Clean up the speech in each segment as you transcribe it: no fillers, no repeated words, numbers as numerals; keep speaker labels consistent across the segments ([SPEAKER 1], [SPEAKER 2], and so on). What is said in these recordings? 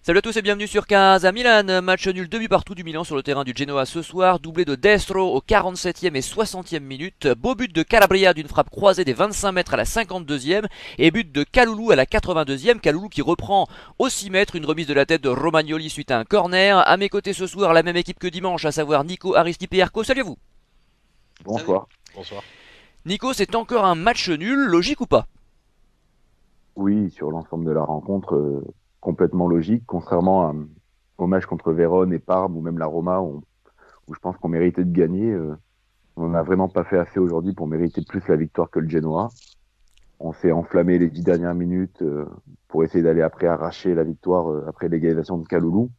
[SPEAKER 1] Salut à tous et bienvenue sur Casa Milan, match nul 2 buts partout du Milan sur le terrain du Genoa ce soir, doublé de Destro au 47e et 60e minute, beau but de Calabria d'une frappe croisée des 25 mètres à la 52e et but de Kaloulou à la 82e, Kaloulou qui reprend au 6 mètres une remise de la tête de Romagnoli suite à un corner. À mes côtés ce soir la même équipe que dimanche, à savoir Nico, Aristipe et Erko, salut à vous.
[SPEAKER 2] Salut.
[SPEAKER 3] Bonsoir.
[SPEAKER 2] Bonsoir.
[SPEAKER 1] Nico, c'est encore un match nul, logique ou pas?
[SPEAKER 3] Oui, sur l'ensemble de la rencontre, complètement logique, contrairement au match contre Vérone et Parme ou même la Roma, où je pense qu'on méritait de gagner. On n'a vraiment pas fait assez aujourd'hui pour mériter plus la victoire que le Genoa. On s'est enflammé les 10 dernières minutes pour essayer d'aller après arracher la victoire après l'égalisation de Kaloulou.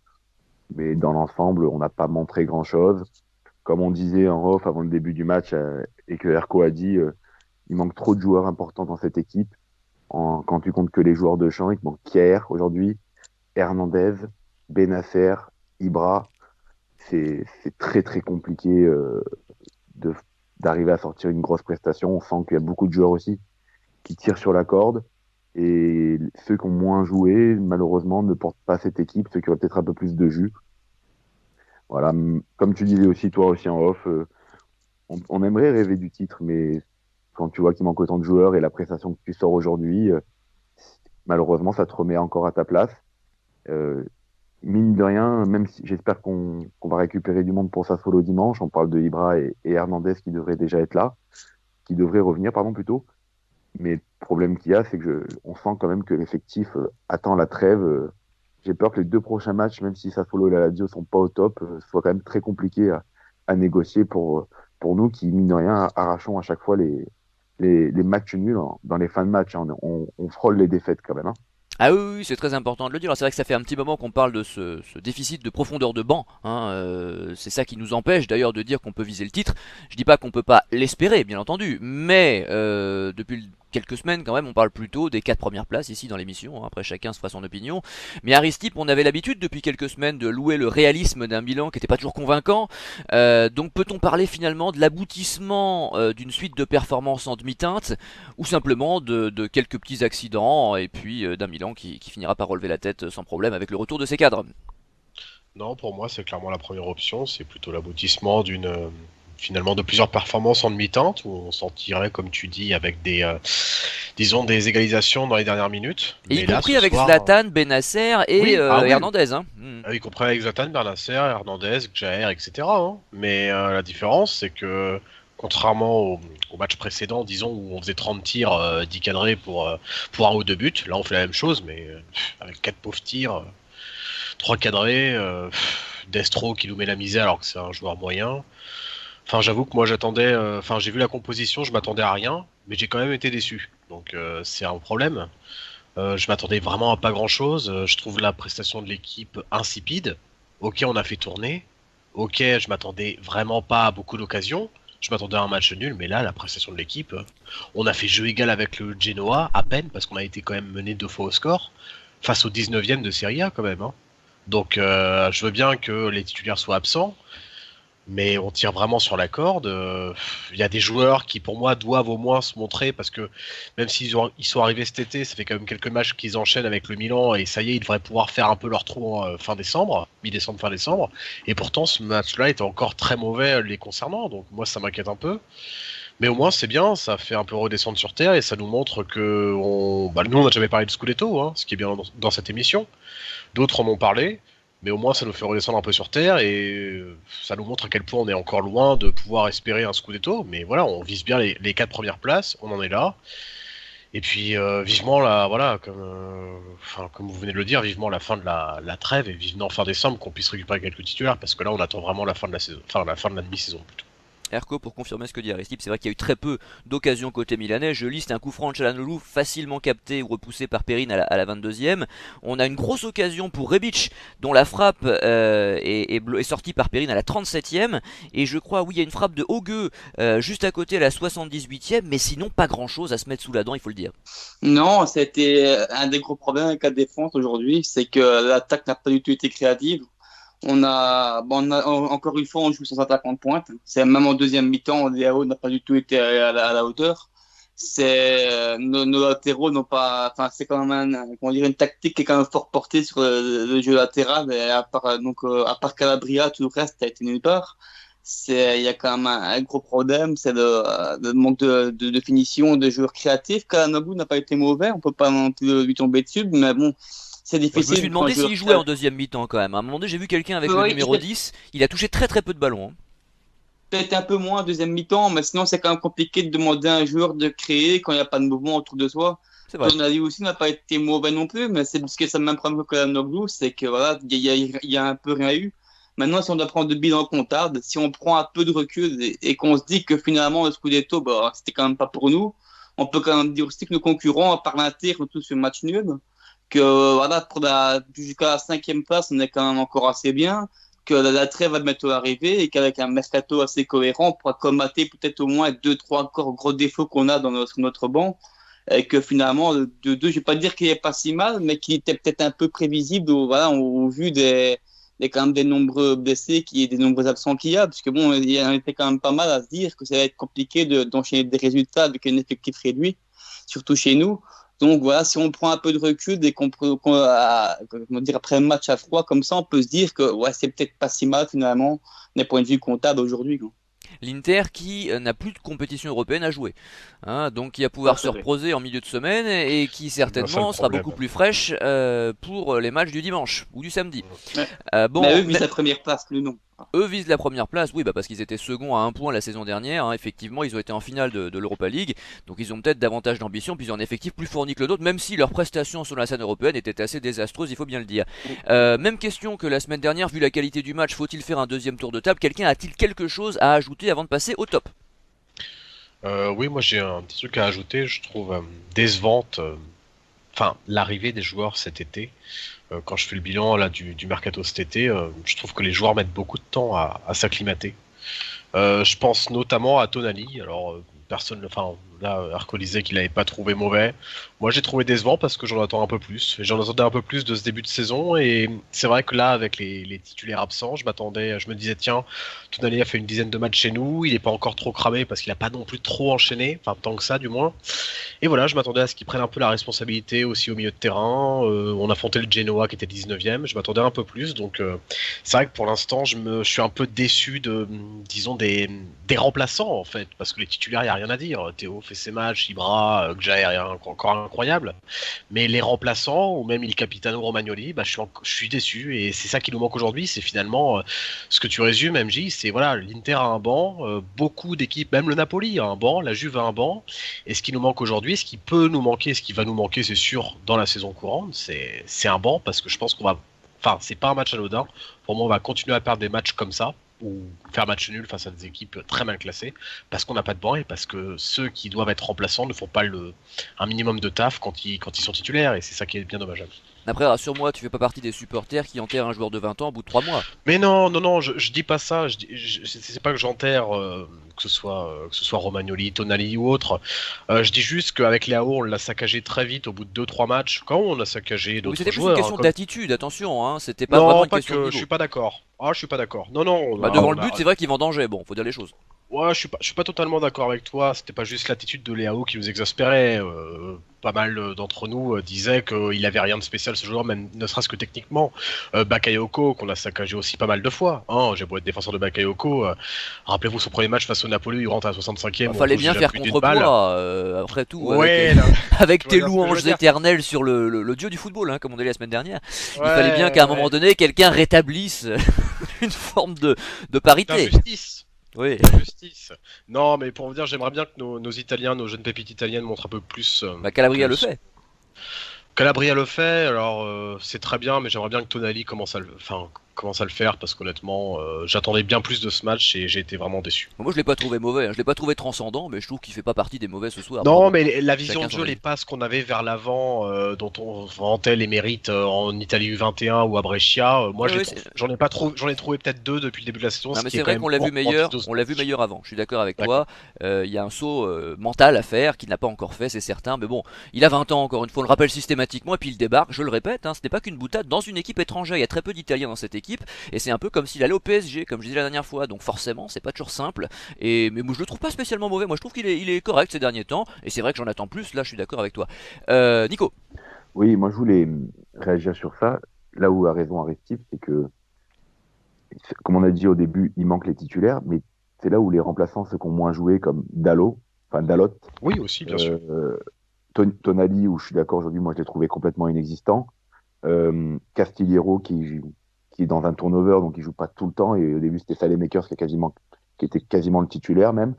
[SPEAKER 3] Mais dans l'ensemble, on n'a pas montré grand-chose. Comme on disait en off avant le début du match et que Erko a dit, il manque trop de joueurs importants dans cette équipe. Quand tu comptes que les joueurs de champ, il te manque Kier aujourd'hui, Hernandez, Benasser, Ibra. C'est très très compliqué de, d'arriver à sortir une grosse prestation. On sent qu'il y a beaucoup de joueurs aussi qui tirent sur la corde. Et ceux qui ont moins joué, malheureusement, ne portent pas cette équipe, ceux qui ont peut-être un peu plus de jus. Voilà, comme tu disais aussi, toi aussi en off, on aimerait rêver du titre, mais quand tu vois qu'il manque autant de joueurs et la prestation que tu sors aujourd'hui, malheureusement, ça te remet encore à ta place. Euh, Mine de rien, même si j'espère qu'on va récupérer du monde pour Sassuolo dimanche, on parle de Ibra et Hernandez qui devraient déjà être là, qui devraient revenir, pardon, plutôt. Mais le problème qu'il y a, c'est que on sent quand même que l'effectif attend la trêve. J'ai peur que les deux prochains matchs, même si Sassuolo et la Lazio sont pas au top, soient quand même très compliqués à négocier pour nous qui, mine de rien, arrachons à chaque fois les matchs nuls dans les fins de match, hein. On frôle les défaites quand même, hein.
[SPEAKER 1] Ah oui, oui, oui, c'est très important de le dire. Alors, c'est vrai que ça fait un petit moment qu'on parle de ce déficit de profondeur de banc, hein. C'est ça qui nous empêche d'ailleurs de dire qu'on peut viser le titre. Je dis pas qu'on peut pas l'espérer, bien entendu, mais depuis quelques semaines quand même, on parle plutôt des 4 premières places ici dans l'émission, hein. Après, chacun se fera son opinion. Mais Aristip, on avait l'habitude depuis quelques semaines de louer le réalisme d'un bilan qui n'était pas toujours convaincant. Donc, peut-on parler finalement de l'aboutissement d'une suite de performances en demi-teinte, ou simplement de quelques petits accidents et puis d'un Milan qui finira par relever la tête sans problème avec le retour de ses cadres?
[SPEAKER 2] Non, pour moi, c'est clairement la première option. C'est plutôt l'aboutissement finalement de plusieurs performances en demi-teinte où on s'en tirait, comme tu dis, avec disons, des égalisations dans les dernières minutes.
[SPEAKER 1] Et y
[SPEAKER 2] Mais là,
[SPEAKER 1] compris
[SPEAKER 2] ce
[SPEAKER 1] avec
[SPEAKER 2] soir,
[SPEAKER 1] Zlatan, Benacer et
[SPEAKER 2] oui, ah oui,
[SPEAKER 1] Hernandez, hein.
[SPEAKER 2] y compris avec Zlatan, Bernasser, Hernandez, Jair, etc., hein. Mais la différence, c'est que contrairement au match précédent, disons, où on faisait 30 tirs, 10 cadrés pour un ou deux buts, là on fait la même chose, mais avec 4 pauvres tirs. 3 cadrés, Destro qui nous met la misère alors que c'est un joueur moyen. Enfin, j'avoue que moi j'attendais, enfin j'ai vu la composition, je m'attendais à rien, mais j'ai quand même été déçu. Donc c'est un problème. Je m'attendais vraiment à pas grand chose. Je trouve la prestation de l'équipe insipide. Ok, on a fait tourner. Ok, je m'attendais vraiment pas à beaucoup d'occasions. Je m'attendais à un match nul, mais là, la prestation de l'équipe, on a fait jeu égal avec le Genoa, à peine, parce qu'on a été quand même mené 2 fois au score, face au 19e de Serie A quand même, hein. Donc je veux bien que les titulaires soient absents, mais on tire vraiment sur la corde. Il y a des joueurs qui pour moi doivent au moins se montrer parce que même ils sont arrivés cet été, ça fait quand même quelques matchs qu'ils enchaînent avec le Milan et ça y est, ils devraient pouvoir faire un peu leur trou en fin décembre, mi-décembre, fin décembre. Et pourtant ce match-là était encore très mauvais les concernant, donc moi ça m'inquiète un peu. Mais au moins c'est bien, ça fait un peu redescendre sur terre et ça nous montre que nous on n'a jamais parlé de Scudetto, hein, ce qui est bien dans cette émission. D'autres en ont parlé, mais au moins ça nous fait redescendre un peu sur terre et ça nous montre à quel point on est encore loin de pouvoir espérer un Scudetto. Mais voilà, on vise bien les 4 premières places, on en est là. Et puis vivement la, voilà, comme vous venez de le dire, vivement la fin de la trêve et vivement fin décembre qu'on puisse récupérer quelques titulaires parce que là on attend vraiment la fin de la saison, enfin la fin de la demi-saison plutôt.
[SPEAKER 1] Erko, pour confirmer ce que dit Aristide, c'est vrai qu'il y a eu très peu d'occasions côté milanais. Je liste un coup franc de Çalhanoğlu facilement capté ou repoussé par Perrin à la 22e. On a une grosse occasion pour Rebic, dont la frappe est sortie par Perrin à la 37e. Et je crois, oui, il y a une frappe de Hogueux juste à côté à la 78e, mais sinon pas grand chose à se mettre sous la dent, il faut le dire.
[SPEAKER 4] Non, c'était un des gros problèmes avec la défense aujourd'hui, c'est que l'attaque n'a pas du tout été créative. Encore une fois, on joue sans attaquant de pointe. C'est même en deuxième mi-temps, Léao n'a pas du tout été à la hauteur. nos latéraux n'ont pas, enfin c'est quand même comment dire, une tactique qui est quand même fort portée sur le jeu latéral. Et à part Calabria, tout le reste a été nulle part. Il y a quand même un gros problème, c'est le manque de finition, de joueurs créatifs. Kalanoglu n'a pas été mauvais, on peut pas non plus lui tomber dessus, mais bon, c'est
[SPEAKER 1] Moi, je me
[SPEAKER 4] difficile
[SPEAKER 1] suis
[SPEAKER 4] quand un
[SPEAKER 1] demandé
[SPEAKER 4] joueur
[SPEAKER 1] s'il jouait en deuxième mi-temps quand même. À un moment donné, j'ai vu quelqu'un avec le
[SPEAKER 4] oui,
[SPEAKER 1] numéro 10, il a touché très très peu de ballons, hein.
[SPEAKER 4] peut-être un peu moins en deuxième mi-temps, mais sinon c'est quand même compliqué de demander à un joueur de créer quand il n'y a pas de mouvement autour de soi.
[SPEAKER 1] C'est vrai.
[SPEAKER 4] Tonali aussi n'a pas été mauvais non plus, mais c'est parce que c'est le même problème que Kalanoglu, c'est que voilà, il y a un peu rien eu. Maintenant, si on doit prendre de bilan comptable, si on prend un peu de recul et qu'on se dit que finalement le Scudetto, bah, c'était quand même pas pour nous, on peut quand même dire aussi que nos concurrents, à part l'Inter, ont tous un match nul, que voilà, jusqu'à la cinquième place, on est quand même encore assez bien, que la trêve va bientôt arriver et qu'avec un mercato assez cohérent, on pourra commater peut-être au moins deux, trois encore gros défauts qu'on a sur notre banc. Et que finalement, le 2-2, je vais pas dire qu'il est pas si mal, mais qu'il était peut-être un peu prévisible voilà, au vu quand même des nombreux blessés, des nombreux absents qu'il y a, parce que bon, il y en était quand même pas mal à se dire que ça va être compliqué d'enchaîner des résultats avec un effectif réduit, surtout chez nous. Donc voilà, si on prend un peu de recul et comment dire, après un match à froid comme ça, on peut se dire que ouais, c'est peut-être pas si mal finalement d'un point de vue comptable aujourd'hui, quoi.
[SPEAKER 1] L'Inter qui n'a plus de compétition européenne à jouer, hein, donc qui va
[SPEAKER 4] Ah,
[SPEAKER 1] pouvoir se
[SPEAKER 4] c'est vrai.
[SPEAKER 1] reposer en milieu de semaine et qui
[SPEAKER 2] C'est bien ça le
[SPEAKER 1] certainement sera
[SPEAKER 2] problème.
[SPEAKER 1] beaucoup plus fraîche pour les matchs du dimanche ou du samedi.
[SPEAKER 4] Ouais. Mais
[SPEAKER 1] Bon,
[SPEAKER 4] eux, vu sa première place, nous non.
[SPEAKER 1] eux visent la première place, oui, bah parce qu'ils étaient seconds à un point la saison dernière, hein, effectivement, ils ont été en finale de l'Europa League, donc ils ont peut-être davantage d'ambition, puis ils ont un effectif plus fourni que le nôtre, même si leurs prestations sur la scène européenne étaient assez désastreuses, il faut bien le dire. Même question que la semaine dernière, vu la qualité du match, faut-il faire un deuxième tour de table? Quelqu'un a-t-il quelque chose à ajouter avant de passer au top?
[SPEAKER 2] Oui, moi j'ai un petit truc à ajouter, je trouve décevante, enfin l'arrivée des joueurs cet été. Quand je fais le bilan là du mercato cet été, je trouve que les joueurs mettent beaucoup de temps à s'acclimater. Je pense notamment à Tonali. Alors, personne, enfin, là, Arco disait qu'il n'avait pas trouvé mauvais. Moi, j'ai trouvé décevant parce que j'en attends un peu plus. J'en attendais un peu plus de ce début de saison. Et c'est vrai que là, avec les titulaires absents, je me disais, tiens, Tonali a fait une dizaine de matchs chez nous. Il n'est pas encore trop cramé parce qu'il n'a pas non plus trop enchaîné. Enfin, tant que ça, du moins. Et voilà, je m'attendais à ce qu'il prenne un peu la responsabilité aussi au milieu de terrain. On affrontait le Genoa qui était 19e. Je m'attendais un peu plus. Donc, c'est vrai que pour l'instant, je suis un peu déçu disons, des remplaçants, en fait. Parce que les titulaires, il n'y a rien à dire. Théo fait ses matchs, Ibra, Gjaer est encore incroyable. Mais les remplaçants, ou même il Capitano Romagnoli, bah, je suis déçu. Et c'est ça qui nous manque aujourd'hui. C'est finalement ce que tu résumes, MJ. C'est voilà, l'Inter a un banc. Beaucoup d'équipes, même le Napoli a un banc. La Juve a un banc. Et ce qui nous manque aujourd'hui, ce qui peut nous manquer, ce qui va nous manquer, c'est sûr, dans la saison courante, c'est un banc. Parce que je pense qu'on va. Enfin, c'est pas un match anodin. Pour moi, on va continuer à perdre des matchs comme ça, ou faire match nul face à des équipes très mal classées, parce qu'on n'a pas de banc et parce que ceux qui doivent être remplaçants ne font pas un minimum de taf quand ils sont titulaires, et c'est ça qui est bien dommageable.
[SPEAKER 1] Après, rassure-moi, tu fais pas partie des supporters qui enterrent un joueur de 20 ans au bout de 3 mois.
[SPEAKER 2] Mais non, non, non, je dis pas ça. C'est pas que j'enterre que ce soit Romagnoli, Tonali ou autre. Je dis juste qu'avec Léao, on l'a saccagé très vite au bout de 2-3 matchs. Quand on a saccagé
[SPEAKER 1] Oui,
[SPEAKER 2] d'autres
[SPEAKER 1] c'était plus une
[SPEAKER 2] joueurs, hein,
[SPEAKER 1] question d'attitude, attention, hein, c'était pas vraiment
[SPEAKER 2] non,
[SPEAKER 1] une
[SPEAKER 2] pas
[SPEAKER 1] question de
[SPEAKER 2] que, je
[SPEAKER 1] niveau.
[SPEAKER 2] suis pas d'accord. Ah, je suis pas d'accord. Non, non,
[SPEAKER 1] Bah, devant le but, c'est vrai qu'il vendangeait, bon, faut dire les choses.
[SPEAKER 2] ouais, je suis pas totalement d'accord avec toi. C'était pas juste l'attitude de Léao qui nous exaspérait. Pas mal d'entre nous disaient qu'il avait rien de spécial ce joueur, même ne serait-ce que techniquement. Bakayoko, qu'on a saccagé aussi pas mal de fois. Hein, j'ai beau être défenseur de Bakayoko. Rappelez-vous son premier match face au Napoli, il rentre à la 65e.
[SPEAKER 1] Bah,
[SPEAKER 2] on
[SPEAKER 1] fallait
[SPEAKER 2] touche
[SPEAKER 1] bien
[SPEAKER 2] déjà
[SPEAKER 1] faire
[SPEAKER 2] plus d'une balle.
[SPEAKER 1] contrepoids, après tout,
[SPEAKER 2] Ouais, là,
[SPEAKER 1] avec
[SPEAKER 2] tu
[SPEAKER 1] tes
[SPEAKER 2] vois bien ce que je veux
[SPEAKER 1] louanges
[SPEAKER 2] dire.
[SPEAKER 1] éternelles sur le dieu du football, hein, comme on a dit la semaine dernière. Il fallait bien
[SPEAKER 2] Ouais,
[SPEAKER 1] qu'à un moment
[SPEAKER 2] ouais.
[SPEAKER 1] donné, quelqu'un rétablisse une forme de parité.
[SPEAKER 2] D'injustice.
[SPEAKER 1] Oui.
[SPEAKER 2] D'injustice. Non, mais pour vous dire, j'aimerais bien que nos Italiens, nos jeunes pépites italiennes montrent un peu plus.
[SPEAKER 1] Bah, Calabria
[SPEAKER 2] que
[SPEAKER 1] le fait.
[SPEAKER 2] Calabria le fait, alors c'est très bien, mais j'aimerais bien que Tonali commence à le faire parce qu'honnêtement, j'attendais bien plus de ce match et j'ai été vraiment déçu.
[SPEAKER 1] Moi, je l'ai pas trouvé mauvais, hein. Je l'ai pas trouvé transcendant, mais je trouve qu'il fait pas partie des mauvais ce soir. Mais
[SPEAKER 2] Non,
[SPEAKER 1] bon,
[SPEAKER 2] mais la vision
[SPEAKER 1] chacun
[SPEAKER 2] de
[SPEAKER 1] son
[SPEAKER 2] jeu,
[SPEAKER 1] avis.
[SPEAKER 2] les passes qu'on avait vers l'avant, dont on vantait les mérites en Italie U21 ou à Brescia, moi
[SPEAKER 1] Ouais, ouais, c'est-
[SPEAKER 2] j'en ai trouvé peut-être deux depuis le début de la saison,
[SPEAKER 1] Non,
[SPEAKER 2] ce
[SPEAKER 1] mais
[SPEAKER 2] qui est
[SPEAKER 1] c'est
[SPEAKER 2] quand
[SPEAKER 1] vrai
[SPEAKER 2] même
[SPEAKER 1] qu'on l'a vu
[SPEAKER 2] court pour un
[SPEAKER 1] meilleur,
[SPEAKER 2] titre de
[SPEAKER 1] on l'a vu
[SPEAKER 2] match.
[SPEAKER 1] meilleur avant. Je suis d'accord avec
[SPEAKER 2] D'accord.
[SPEAKER 1] toi. Il y a un saut mental à faire qu'il n'a pas encore fait, c'est certain. Mais bon, il a 20 ans encore une fois, on le rappelle systématiquement et puis il débarque. Je le répète, hein, ce n'est pas qu'une boutade dans une équipe étrangère. Il y a très peu d'Italiens dans cette équipe. équipe, et c'est un peu comme s'il allait au PSG, comme je disais la dernière fois, donc forcément c'est pas toujours simple, mais moi je le trouve pas spécialement mauvais, moi je trouve il est correct ces derniers temps, et c'est vrai que j'en attends plus, là je suis d'accord avec toi. Nico.
[SPEAKER 3] Oui, moi je voulais réagir sur ça. Là où a raison Aristide, c'est que, comme on a dit au début, il manque les titulaires, mais c'est là où les remplaçants, ceux qui ont moins joué, comme Dalot,
[SPEAKER 2] Oui, aussi, bien sûr.
[SPEAKER 3] Tonali, où je suis d'accord aujourd'hui, moi je l'ai trouvé complètement inexistant. Castillero qui est dans un turnover, donc il joue pas tout le temps. Et au début, c'était Saelemaekers qui était quasiment le titulaire même.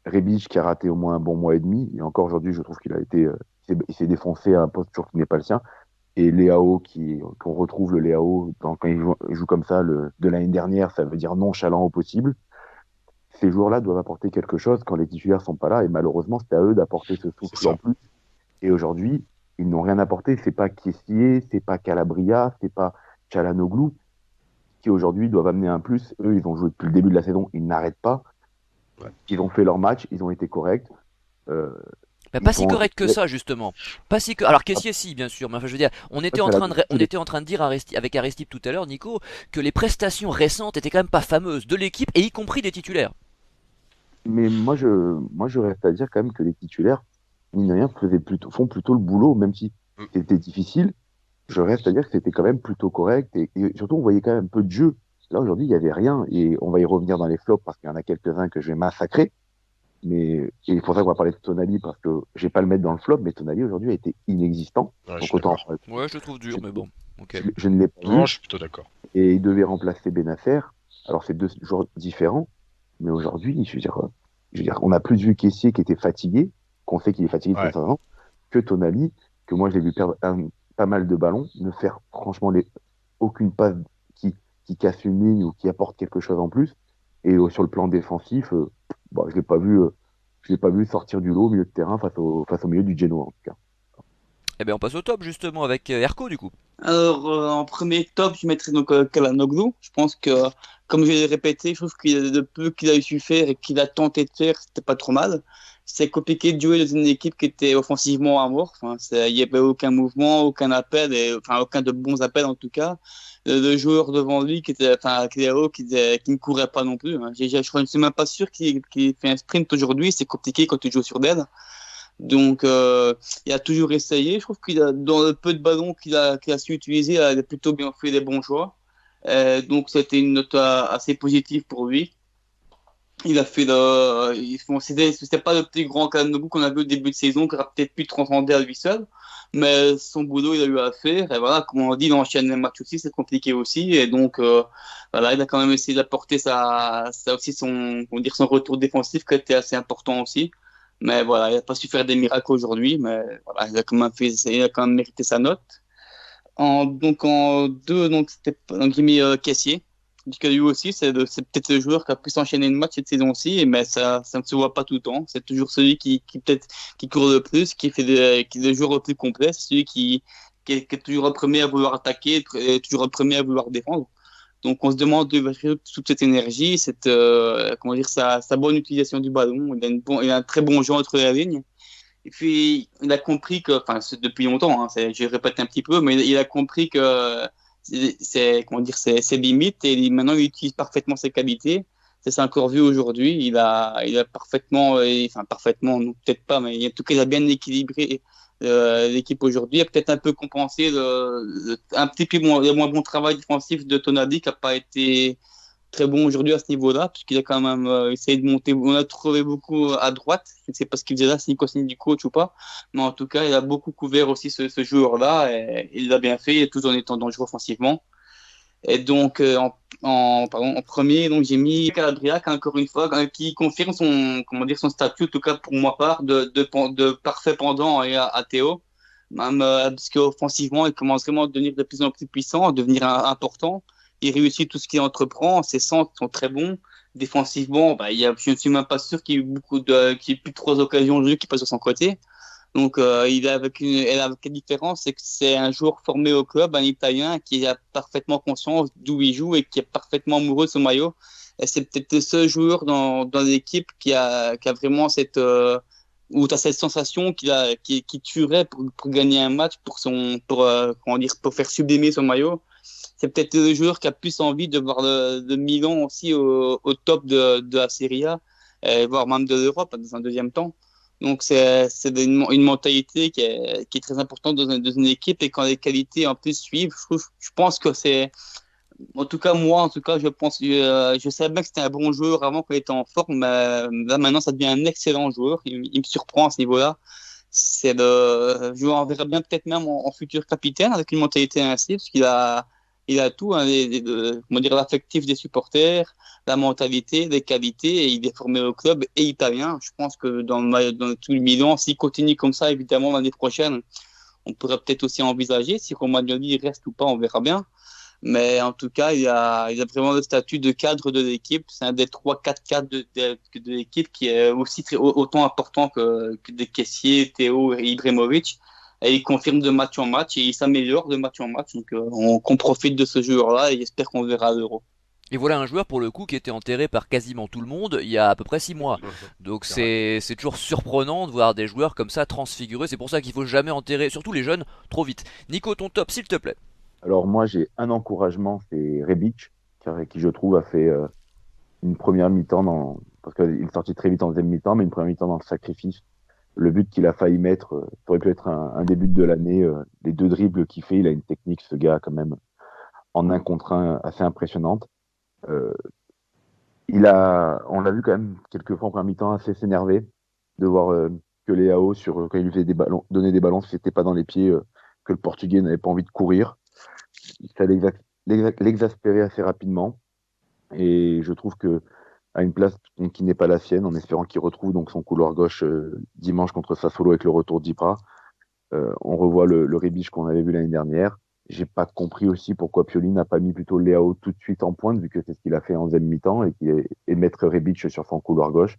[SPEAKER 3] Rebic qui a raté au moins un bon mois et demi. Et encore aujourd'hui, je trouve il s'est défoncé à un poste toujours qui n'est pas le sien. Et Léao, qu'on retrouve le Léao quand il joue comme ça de l'année dernière, ça veut dire nonchalant au possible. Ces joueurs-là doivent apporter quelque chose quand les titulaires sont pas là. Et malheureusement, c'est à eux d'apporter ce
[SPEAKER 2] C'est
[SPEAKER 3] souffle en
[SPEAKER 2] ça.
[SPEAKER 3] plus. Et aujourd'hui, ils n'ont rien apporté. C'est pas Kessié, c'est pas Calabria, c'est pas Çalhanoğlu qui aujourd'hui doivent amener un plus. Eux, ils ont joué depuis le début de la saison, ils n'arrêtent pas.
[SPEAKER 2] Ouais.
[SPEAKER 3] Ils ont fait leur match, ils ont été corrects.
[SPEAKER 1] Bah,
[SPEAKER 3] Ils
[SPEAKER 1] pas si
[SPEAKER 3] sont...
[SPEAKER 1] correct que ça justement. Pas si que... Alors Caissier si bien sûr, mais enfin je veux dire, on était en train de dire avec Aristide tout à l'heure, Nico, que les prestations récentes étaient quand même pas fameuses de l'équipe et y compris des titulaires.
[SPEAKER 3] Mais moi, je reste à dire quand même que les titulaires, mine de rien, font plutôt le boulot, même si
[SPEAKER 2] Mm.
[SPEAKER 3] c'était difficile. Je reste à dire que c'était quand même plutôt correct. Et surtout, on voyait quand même un peu de jeu. Là, aujourd'hui, il n'y avait rien. Et on va y revenir dans les flops parce qu'il y en a quelques-uns que je vais massacrer. Mais et il faudrait qu'on va parler de Tonali parce que je vais pas le mettre dans le flop, mais Tonali aujourd'hui a été inexistant.
[SPEAKER 2] Ouais, je
[SPEAKER 3] Donc
[SPEAKER 2] suis
[SPEAKER 3] autant
[SPEAKER 2] d'accord.
[SPEAKER 1] Ouais, je le trouve dur,
[SPEAKER 3] je,
[SPEAKER 1] mais bon, ok.
[SPEAKER 3] je ne l'ai pas
[SPEAKER 2] Non,
[SPEAKER 3] vu.
[SPEAKER 2] je suis plutôt d'accord.
[SPEAKER 3] Et il devait remplacer Benacer. Alors c'est deux joueurs différents, mais aujourd'hui, je veux dire, on a plus vu Kessié qui était fatigué, qu'on sait qu'il est fatigué de
[SPEAKER 2] Ouais.
[SPEAKER 3] 500 ans, que Tonali, que moi je l'ai vu perdre pas mal de ballons, ne faire franchement aucune passe qui casse une ligne ou qui apporte quelque chose en plus. Et sur le plan défensif, bon, je l'ai pas vu sortir du lot au milieu de terrain face au milieu du Genoa en tout cas.
[SPEAKER 1] Eh bien on passe au top justement avec Erko du coup.
[SPEAKER 4] Alors, en premier top, je mettrais donc Çalhanoğlu. Je pense que, comme je l'ai répété, je trouve qu'il de peu qu'il a su faire et qu'il a tenté de faire, c'était pas trop mal. C'est compliqué de jouer dans une équipe qui était offensivement amorphe. Enfin, il n'y avait aucun mouvement, aucun appel, enfin aucun de bons appels en tout cas. Le joueur devant lui qui était, enfin Cléo, qui ne courait pas non plus. Hein. Je ne suis même pas sûr qu'il fait un sprint aujourd'hui. C'est compliqué quand tu joues sur d'aile. Donc, il a toujours essayé. Je trouve qu'il a, dans le peu de ballons qu'il a su utiliser, il a plutôt bien fait des bons choix. Donc, c'était une note assez positive pour lui. Il a fait bon, c'était pas le plus grand Çalhanoğlu qu'on a vu au début de saison, qui aurait peut-être pu transcender à lui seul. Mais son boulot, il a eu à faire. Et voilà, comme on dit, il enchaîne les matchs aussi, c'est compliqué aussi. Et donc, voilà, il a quand même essayé d'apporter aussi son retour défensif qui a été assez important aussi. Mais voilà, il n'a pas su faire des miracles aujourd'hui. Mais voilà, il a quand même mérité sa note. Donc, en deux, donc j'ai mis Kessié. Parce que lui aussi, c'est peut-être le joueur qui a pu s'enchaîner une match cette saison-ci, mais ça ne se voit pas tout le temps. C'est toujours celui peut-être qui court le plus, qui est le joueur le plus complet, c'est celui qui est toujours le premier à vouloir attaquer, et toujours le premier à vouloir défendre. Donc on se demande de toute cette énergie, comment dire, sa bonne utilisation du ballon. Il a un très bon jeu entre les lignes. Et puis, il a compris que, enfin, c'est depuis longtemps, hein, je répète un petit peu, mais il a compris que comment dire, ses limites et maintenant il utilise parfaitement ses qualités. C'est encore vu aujourd'hui. Il a parfaitement, enfin, parfaitement, non, peut-être pas, mais en tout cas, il a bien équilibré l'équipe aujourd'hui. Il a peut-être un peu compensé un petit peu le moins bon travail défensif de Tonali qui n'a pas été très bon aujourd'hui à ce niveau-là, puisqu'il a quand même essayé de monter. On a trouvé beaucoup à droite. Je ne sais pas ce qu'il faisait là, s'il continue du coach ou pas. Mais en tout cas, il a beaucoup couvert aussi ce joueur-là. Et il l'a bien fait, tout en étant dangereux offensivement. Et donc, en premier, donc, j'ai mis Calabria, qui, encore une fois, qui confirme son statut, en tout cas pour ma part, de parfait pendant à Théo. Même, parce qu'offensivement, il commence vraiment à devenir de plus en plus puissant, à devenir important. Il réussit tout ce qu'il entreprend. Ses centres sont très bons. Défensivement, bah, je ne suis même pas sûr qu'il y ait qu'il y ait plus de 3 occasions de jeu qui passent de son côté. Donc, et la différence, c'est que c'est un joueur formé au club, un Italien qui a parfaitement conscience d'où il joue et qui est parfaitement amoureux de son maillot. Et c'est peut-être le seul joueur dans l'équipe qui a vraiment où tu as cette sensation qui tuerait pour gagner un match, comment dire, pour faire sublimer son maillot. c'est peut-être le joueur qui a plus envie de voir de Milan aussi au top de la Serie A, voire même de l'Europe dans un deuxième temps. Donc c'est une mentalité qui est très importante dans une équipe, et quand les qualités en plus suivent, je pense que c'est, en tout cas moi, en tout cas je savais bien que c'était un bon joueur avant qu'il était en forme, mais là maintenant ça devient un excellent joueur. Il me surprend à ce niveau-là. Je en verrai bien peut-être même en futur capitaine avec une mentalité ainsi, parce qu'il a tout, hein, comment dire, l'affectif des supporters, la mentalité, les qualités, et il est formé au club et italien. Je pense que dans tout le Milan, s'il continue comme ça, évidemment, l'année prochaine, on pourrait peut-être aussi envisager, si Romagnoli reste ou pas, on verra bien. Mais en tout cas, il a vraiment le statut de cadre de l'équipe. C'est un des 3-4 cadres de l'équipe qui est aussi autant important que des caissiers, Théo et Ibrahimovic. Et il confirme de match en match et il s'améliore de match en match. Donc qu'on profite de ce joueur-là et j'espère qu'on le verra à l'Euro.
[SPEAKER 1] Et voilà un joueur pour le coup qui était enterré par quasiment tout le monde il y a à peu près 6 mois. Donc c'est toujours surprenant de voir des joueurs comme ça transfigurés. C'est pour ça qu'il faut jamais enterrer, surtout les jeunes, trop vite. Nico, ton top s'il te plaît.
[SPEAKER 3] Alors moi, j'ai un encouragement, c'est Rebic, qui je trouve a fait une première mi-temps parce qu'il est sorti très vite en deuxième mi-temps, mais une première mi-temps dans le sacrifice. Le but qu'il a failli mettre, ça aurait pu être un des buts de l'année. Les 2 dribbles qu'il fait, il a une technique, ce gars, quand même, en 1 contre 1 assez impressionnante. Euh, on l'a vu quand même quelques fois en première mi-temps assez s'énerver de voir que Leao, quand il lui faisait donner des ballons, si c'était pas dans les pieds, que le Portugais n'avait pas envie de courir. Ça l'exaspérait assez rapidement. Et je trouve que à une place qui n'est pas la sienne, en espérant qu'il retrouve donc son couloir gauche dimanche contre Sassuolo avec le retour d'Ibra, on revoit le Rebic qu'on avait vu l'année dernière. J'ai pas compris aussi pourquoi Pioli n'a pas mis plutôt Leao tout de suite en pointe, vu que c'est ce qu'il a fait en deuxième mi-temps, et mettre Rebic sur son couloir gauche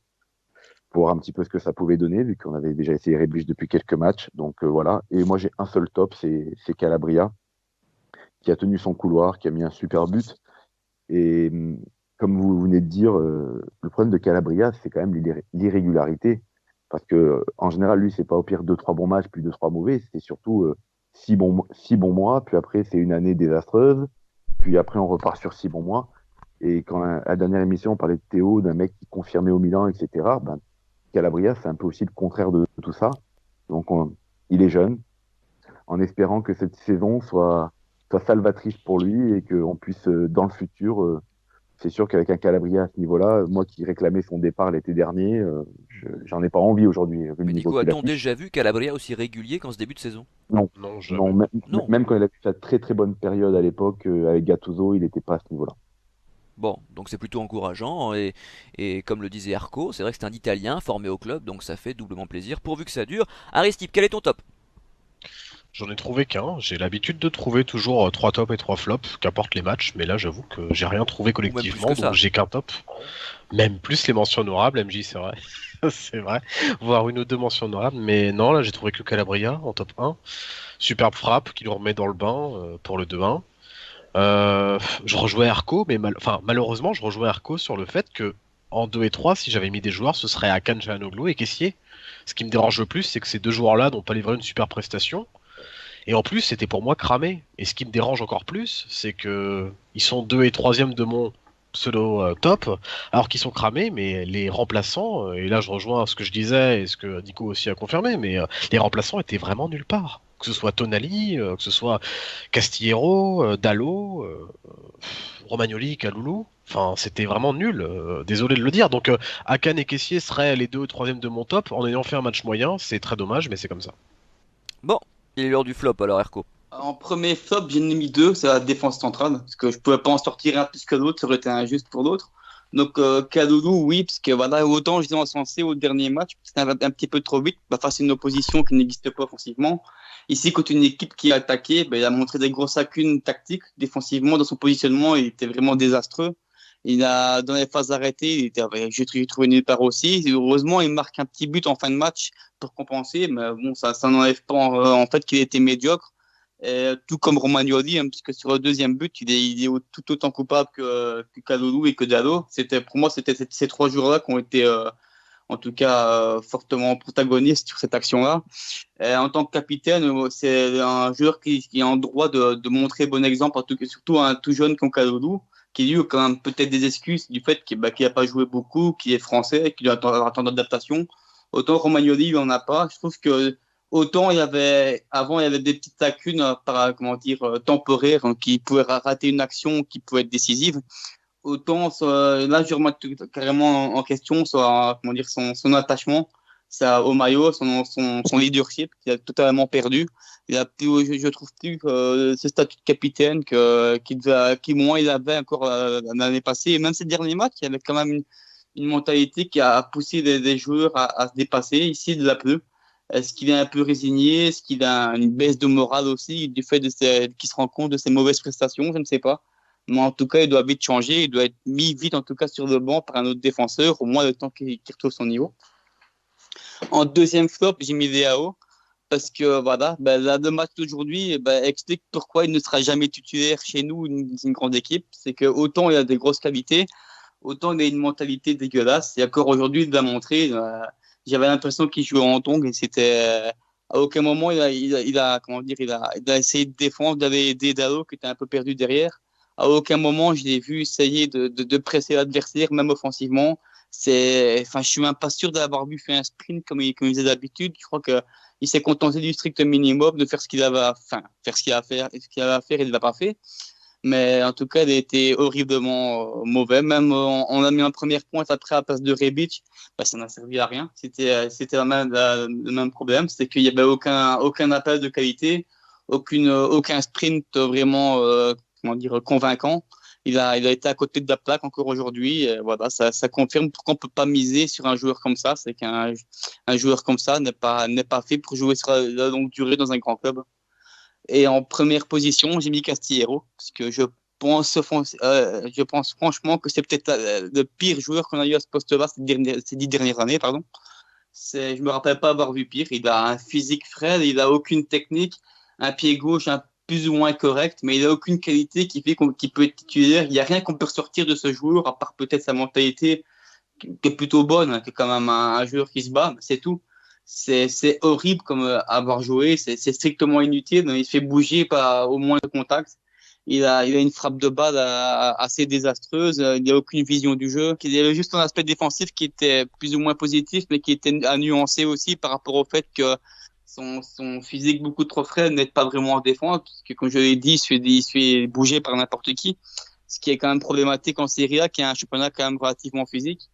[SPEAKER 3] pour voir un petit peu ce que ça pouvait donner, vu qu'on avait déjà essayé Rebic depuis quelques matchs. Donc voilà. Et moi j'ai un seul top, c'est Calabria, qui a tenu son couloir, qui a mis un super but. Et comme vous venez de dire, le problème de Calabria, c'est quand même l'irrégularité. Parce que en général, lui, c'est pas au pire 2-3 bons matchs, puis 2-3 mauvais. C'est surtout 6 bons mois, puis après, c'est une année désastreuse. Puis après, on repart sur 6 bons mois. Et quand à la dernière émission, on parlait de Théo, d'un mec qui confirmait au Milan, etc. Ben, Calabria, c'est un peu aussi le contraire de tout ça. Donc, il est jeune, en espérant que cette saison soit salvatrice pour lui et qu'on puisse, dans le futur, c'est sûr qu'avec un Calabria à ce niveau-là, moi qui réclamais son départ l'été dernier, j'en ai pas envie aujourd'hui, vu le
[SPEAKER 1] Mais
[SPEAKER 3] niveau
[SPEAKER 1] Nico,
[SPEAKER 3] qu'il
[SPEAKER 1] a-t-on
[SPEAKER 3] affiche.
[SPEAKER 1] déjà vu Calabria aussi régulier qu'en ce début de saison?
[SPEAKER 3] Non,
[SPEAKER 2] Non,
[SPEAKER 3] non,
[SPEAKER 2] jamais.
[SPEAKER 1] Non.
[SPEAKER 3] même quand il a fait sa très très bonne période à l'époque avec Gattuso, il n'était pas à ce niveau-là.
[SPEAKER 1] Bon, donc c'est plutôt encourageant et comme le disait Arco, c'est vrai que c'est un Italien formé au club, donc ça fait doublement plaisir pourvu que ça dure. Aristide, quel est ton top?
[SPEAKER 2] J'en ai trouvé qu'un. J'ai l'habitude de trouver toujours 3 tops et 3 flops, qu'importe les matchs, mais là j'avoue que j'ai rien trouvé
[SPEAKER 1] Ou même plus
[SPEAKER 2] collectivement,
[SPEAKER 1] que ça.
[SPEAKER 2] donc j'ai qu'un top. Même plus les mentions honorables, MJ, c'est vrai. C'est vrai. Voire 1 ou 2 mentions honorables, mais non, là j'ai trouvé que Calabria en top 1. Superbe frappe qui nous remet dans le bain pour le 2-1. Je rejouais Arco, mais malheureusement, je rejouais Arco sur le fait que en 2 et 3, si j'avais mis des joueurs, ce serait Hakan Çalhanoğlu et Kessié. Ce qui me dérange le plus, c'est que ces 2 joueurs-là n'ont pas livré une super prestation. Et en plus, c'était pour moi cramé. Et ce qui me dérange encore plus, c'est que ils sont 2 et 3e de mon pseudo top, alors qu'ils sont cramés, mais les remplaçants, et là je rejoins ce que je disais et ce que Nico aussi a confirmé, mais les remplaçants étaient vraiment nulle part. Que ce soit Tonali, que ce soit Castillero, Dalot, Romagnoli, Kaloulou, enfin c'était vraiment nul, désolé de le dire. Donc Hakan et Kessié seraient les 2 ou 3e de mon top en ayant fait un match moyen, c'est très dommage, mais c'est comme ça.
[SPEAKER 1] Bon, il est l'heure du flop alors Arco.
[SPEAKER 4] En premier flop, j'en ai mis 2, c'est la défense centrale, parce que je pouvais pas en sortir un plus que l'autre, ça aurait été injuste pour l'autre. Donc Kalulu, oui, parce que voilà, autant je l'ai encensé au dernier match, c'était un petit peu trop vite, face à une opposition qui n'existe pas offensivement. Ici, contre une équipe qui a attaqué, il a montré des grosses lacunes tactiques, défensivement, dans son positionnement, il était vraiment désastreux. Dans les phases arrêtées, j'ai trouvé nulle part aussi. Heureusement, il marque un petit but en fin de match pour compenser, mais bon, ça n'enlève pas en fait qu'il était médiocre. Tout comme Romagnoli, hein, puisque sur le deuxième but, il est tout autant coupable que Kalulu et que Dalot. Pour moi, c'était ces 3 joueurs-là qui ont été en tout cas fortement protagoniste sur cette action-là. Et en tant que capitaine, c'est un joueur qui est en droit de montrer bon exemple, en tout cas, surtout à un tout jeune comme Kalulu, qui lui a quand même peut-être des excuses du fait qu'il n'a pas joué beaucoup, qu'il est français, qu'il doit attendre d'adaptation. Autant Romagnoli, il n'en a pas. Je trouve que autant avant, il y avait des petites lacunes comment dire, temporaires, hein, qui pouvaient rater une action qui pouvait être décisive. Autant là, je remets carrément en question comment dire, son attachement au maillot, son leadership, qu'il a totalement perdu. Il a plus, je trouve plus ce statut de capitaine qui moins il avait encore l'année passée. Et même ces derniers matchs, il y avait quand même une mentalité qui a poussé des joueurs à se dépasser. Ici, il l'a plus. Est-ce qu'il est un peu résigné? Est-ce qu'il a une baisse de morale aussi du fait qu'il se rend compte de ses mauvaises prestations? Je ne sais pas. Mais en tout cas, il doit vite changer. Il doit être mis vite, en tout cas, sur le banc par un autre défenseur, au moins le temps qu'il retrouve son niveau. En deuxième flop, j'ai mis Leao. Parce que voilà, le match d'aujourd'hui explique pourquoi il ne sera jamais titulaire chez nous, une grande équipe. C'est que autant il a des grosses qualités, autant il a une mentalité dégueulasse. Et encore aujourd'hui, il l'a montré. J'avais l'impression qu'il jouait en tongue et à aucun moment comment dire, il a essayé de défendre, d'aller aider Dalo qui était un peu perdu derrière. À aucun moment je l'ai vu essayer de presser l'adversaire, même offensivement. Je suis même pas sûr d'avoir vu faire un sprint comme il faisait d'habitude. Je crois que il s'est contenté du strict minimum de faire ce qu'il avait faire ce qu'il avait à faire, il ne l'a pas fait. Mais en tout cas, il a été horriblement mauvais. Même on a mis un premier point après à la place de Rebic, ça n'a servi à rien. C'était le même problème, c'est qu'il n'y avait aucun appel de qualité, aucun sprint vraiment comment dire, convaincant. Il a été à côté de la plaque encore aujourd'hui. Voilà, ça confirme pourquoi on ne peut pas miser sur un joueur comme ça. C'est qu'un joueur comme ça n'est pas fait pour jouer sur la longue durée dans un grand club. Et en première position, j'ai mis Castillero, parce que je pense franchement que c'est peut-être le pire joueur qu'on a eu à ce poste-là ces 10 dernières années. Pardon. Je me rappelle pas avoir vu pire. Il a un physique frêle, il a aucune technique, un pied gauche plus ou moins correct, mais il a aucune qualité qui fait qu'il peut être titulaire. Il n'y a rien qu'on peut ressortir de ce joueur, à part peut-être sa mentalité qui est plutôt bonne, qui est quand même un joueur qui se bat, c'est tout. C'est horrible comme avoir joué, c'est strictement inutile. Il se fait bouger par au moins le contact. Il a une frappe de balle assez désastreuse. Il n'y a aucune vision du jeu. Il y avait juste un aspect défensif qui était plus ou moins positif, mais qui était à nuancer aussi par rapport au fait que son physique beaucoup trop frêle n'aide pas vraiment en défense, parce que comme je l'ai dit, il se fait bouger par n'importe qui. Ce qui est quand même problématique en Serie A, qui est un championnat quand même relativement physique.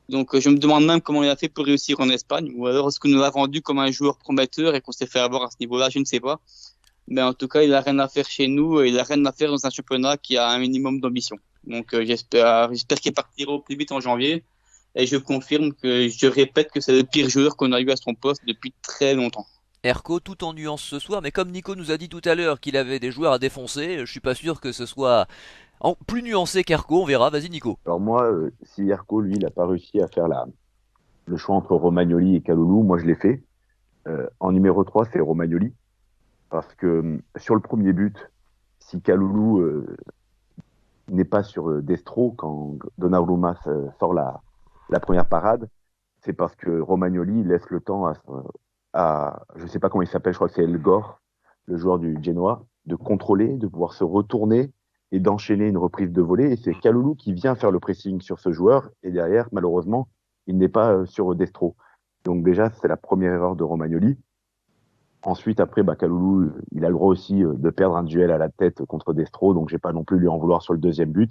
[SPEAKER 4] Donc, je me demande même comment il a fait pour réussir en Espagne, ou alors est-ce qu'on nous l'a vendu comme un joueur prometteur et qu'on s'est fait avoir à ce niveau-là, je ne sais pas. Mais en tout cas, il n'a rien à faire chez nous et il n'a rien à faire dans un championnat qui a un minimum d'ambition. Donc, j'espère qu'il partira au plus vite en janvier. Et je confirme je répète que c'est le pire joueur qu'on a eu à son poste depuis très longtemps.
[SPEAKER 1] Erco, tout en nuance ce soir, mais comme Nico nous a dit tout à l'heure qu'il avait des joueurs à défoncer, je suis pas sûr que ce soit plus nuancé qu'Erco, on verra. Vas-y Nico.
[SPEAKER 3] Alors moi, si Erko, lui, il n'a pas réussi à faire le choix entre Romagnoli et Kalulu, moi je l'ai fait. En numéro 3, c'est Romagnoli. Parce que sur le premier but, si Kalulu n'est pas sur Destro quand Donnarumma sort la première parade, c'est parce que Romagnoli laisse le temps je ne sais pas comment il s'appelle, je crois que c'est El Gore, le joueur du Genoa, de contrôler, de pouvoir se retourner et d'enchaîner une reprise de volée. Et c'est Kalulu qui vient faire le pressing sur ce joueur. Et derrière, malheureusement, il n'est pas sur Destro. Donc déjà, c'est la première erreur de Romagnoli. Ensuite, après, Kalulu, il a le droit aussi de perdre un duel à la tête contre Destro, donc j'ai pas non plus lui en vouloir sur le deuxième but.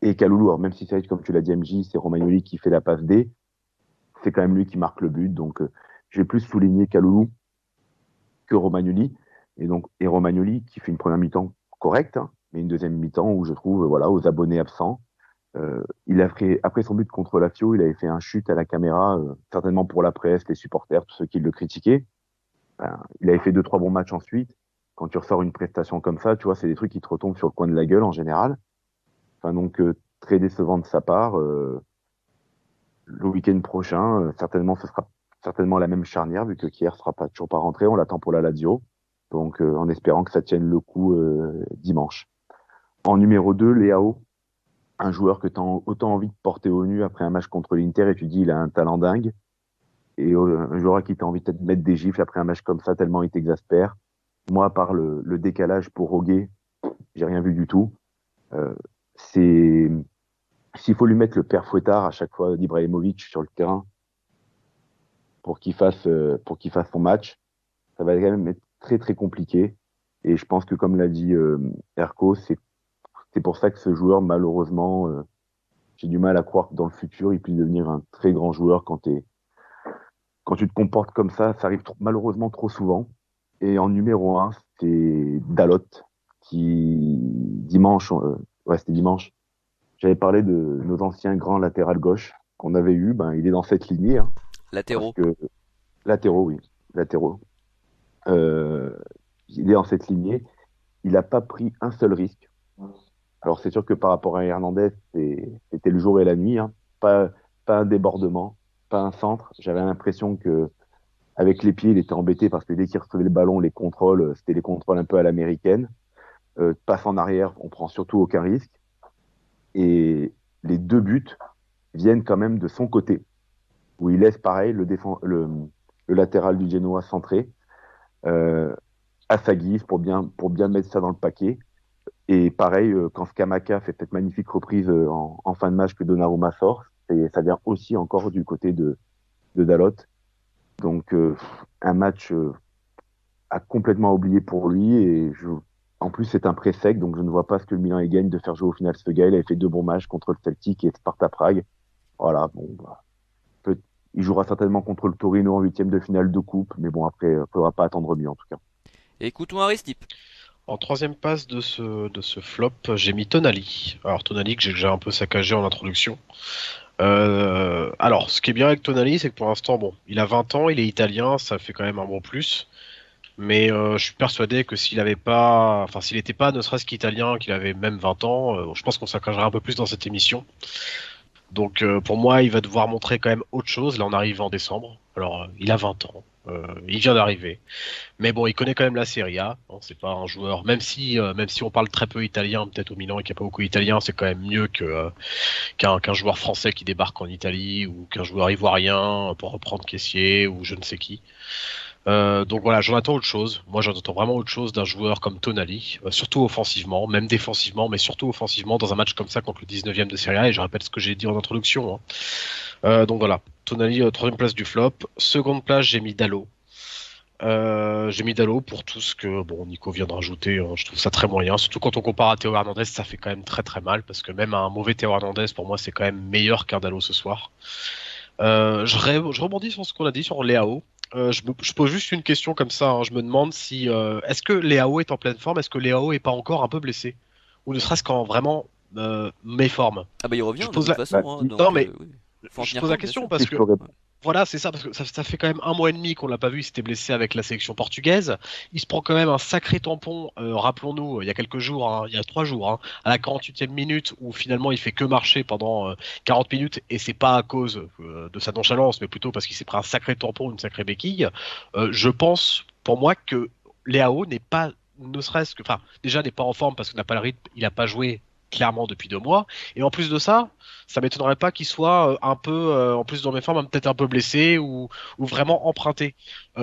[SPEAKER 3] Et Kalulu, alors même si c'est comme tu l'as dit, MJ, c'est Romagnoli qui fait la passe D, c'est quand même lui qui marque le but. Donc j'ai plus souligné Kalulu que Romagnoli. Et Romagnoli qui fait une première mi-temps correcte, hein, mais une deuxième mi-temps où je trouve, voilà, aux abonnés absents. Il a fait, après son but contre Lazio, il avait fait un chute à la caméra, certainement pour la presse, les supporters, tous ceux qui le critiquaient. Il avait fait 2-3 bons matchs ensuite. Quand tu ressors une prestation comme ça, tu vois, c'est des trucs qui te retombent sur le coin de la gueule en général. Enfin, donc, très décevant de sa part. Le week-end prochain, certainement, ce sera certainement la même charnière, vu que Kier sera toujours pas rentré. On l'attend pour la Lazio. Donc, en espérant que ça tienne le coup dimanche. En numéro 2, Leao, un joueur que tu as autant envie de porter au nu après un match contre l'Inter et tu dis il a un talent dingue. et un joueur à qui tu as envie peut-être de mettre des gifles après un match comme ça, tellement il t'exaspère. Moi, à part le décalage pour Roguet, j'ai rien vu du tout. Euh, c'est S'il faut lui mettre le père fouettard à chaque fois d'Ibrahimovic sur le terrain pour qu'il fasse son match, ça va quand même être très très compliqué. Et je pense que comme l'a dit Erko, c'est pour ça que ce joueur, malheureusement, j'ai du mal à croire que dans le futur, il puisse devenir un très grand joueur quand tu te comportes comme ça arrive malheureusement trop souvent. Et en numéro un, c'est Dalot, qui dimanche, ouais, c'était dimanche, j'avais parlé de nos anciens grands latérales gauche qu'on avait eu, ben, il est dans cette lignée, hein, parce
[SPEAKER 1] Latéraux.
[SPEAKER 3] que latéraux, oui, latéraux. Euh, il est dans cette lignée. Il n'a pas pris un seul risque. Alors c'est sûr que par rapport à Hernandez, c'était le jour et la nuit, hein. Pas, pas un débordement, pas un centre. J'avais l'impression que avec les pieds, il était embêté parce que dès qu'il recevait le ballon, les contrôles, c'était les contrôles un peu à l'américaine. Passe en arrière, on prend surtout aucun risque. Et les deux buts viennent quand même de son côté, où il laisse pareil le latéral du Genoa centré à sa guise pour bien mettre ça dans le paquet. Et pareil, quand Scamacca fait cette magnifique reprise en fin de match que Donnarumma sort, ça vient aussi encore du côté de Dalot. Donc un match à complètement oublié pour lui. En plus, c'est un pré sec, donc je ne vois pas ce que le Milan il gagne de faire jouer au final ce gars. Il avait fait deux bons matchs contre le Celtic et Sparta Prague. Voilà, bon, bah, il jouera certainement contre le Torino en huitième de finale de coupe, mais bon, après, faudra pas attendre mieux en tout cas.
[SPEAKER 1] Écoute-moi Aristip.
[SPEAKER 2] En troisième passe de ce flop, j'ai mis Tonali. Alors Tonali que j'ai déjà un peu saccagé en introduction. Alors, ce qui est bien avec Tonali, c'est que pour l'instant, bon, il a 20 ans, il est italien, ça fait quand même un bon plus. Mais je suis persuadé que s'il avait pas, enfin s'il n'était pas ne serait-ce qu'italien, qu'il avait même 20 ans, je pense qu'on s'accagerait un peu plus dans cette émission. Donc pour moi, il va devoir montrer quand même autre chose. Là, on arrive en décembre. Alors, il a 20 ans. Il vient d'arriver. Mais bon, il connaît quand même la Serie A. Bon, c'est pas un joueur, même si on parle très peu italien, peut-être au Milan et qu'il n'y a pas beaucoup d'italien, c'est quand même mieux qu'un joueur français qui débarque en Italie ou qu'un joueur ivoirien pour reprendre Kessié ou je ne sais qui. Donc voilà, j'en attends autre chose. Moi, j'en attends vraiment autre chose d'un joueur comme Tonali, surtout offensivement, même défensivement, mais surtout offensivement dans un match comme ça contre le 19e de Serie A. Et je répète ce que j'ai dit en introduction, hein. Donc voilà, Tonali, troisième place du flop. Seconde place, j'ai mis Dalot pour tout ce que bon Nico vient de rajouter. Je trouve ça très moyen, surtout quand on compare à Théo Hernandez, ça fait quand même très très mal parce que même un mauvais Théo Hernandez, pour moi, c'est quand même meilleur qu'un Dalot ce soir. Je rebondis sur ce qu'on a dit sur Léao. Je pose juste une question comme ça, hein. Je me demande si est-ce que Léao est en pleine forme, est-ce que Léao est pas encore un peu blessé, ou ne serait-ce qu'en vraiment méforme.
[SPEAKER 1] Ah bah il revient
[SPEAKER 2] Je
[SPEAKER 1] de
[SPEAKER 2] pose
[SPEAKER 1] toute
[SPEAKER 2] la...
[SPEAKER 1] façon,
[SPEAKER 3] Bah,
[SPEAKER 1] hein,
[SPEAKER 3] si,
[SPEAKER 1] donc
[SPEAKER 2] Non mais
[SPEAKER 1] oui. Faut en
[SPEAKER 2] je
[SPEAKER 1] tenir
[SPEAKER 2] pose la
[SPEAKER 1] compte, bien
[SPEAKER 2] question
[SPEAKER 1] sûr.
[SPEAKER 2] parce
[SPEAKER 3] si je
[SPEAKER 2] que
[SPEAKER 3] peux répondre.
[SPEAKER 2] voilà, c'est ça, parce que ça fait quand même un mois et demi qu'on l'a pas vu, il s'était blessé avec la sélection portugaise. Il se prend quand même un sacré tampon, rappelons-nous, il y a quelques jours, hein, il y a 3 jours, hein, à la 48e minute, où finalement il fait que marcher pendant 40 minutes, et c'est pas à cause de sa nonchalance, mais plutôt parce qu'il s'est pris un sacré tampon, une sacrée béquille. Je pense, pour moi, que Léao n'est pas, ne serait-ce que, enfin, déjà n'est pas en forme parce qu'il n'a pas le rythme, il n'a pas joué clairement depuis 2 mois, et en plus de ça m'étonnerait pas qu'il soit un peu, en plus dans mes formes, peut-être un peu blessé ou vraiment emprunté.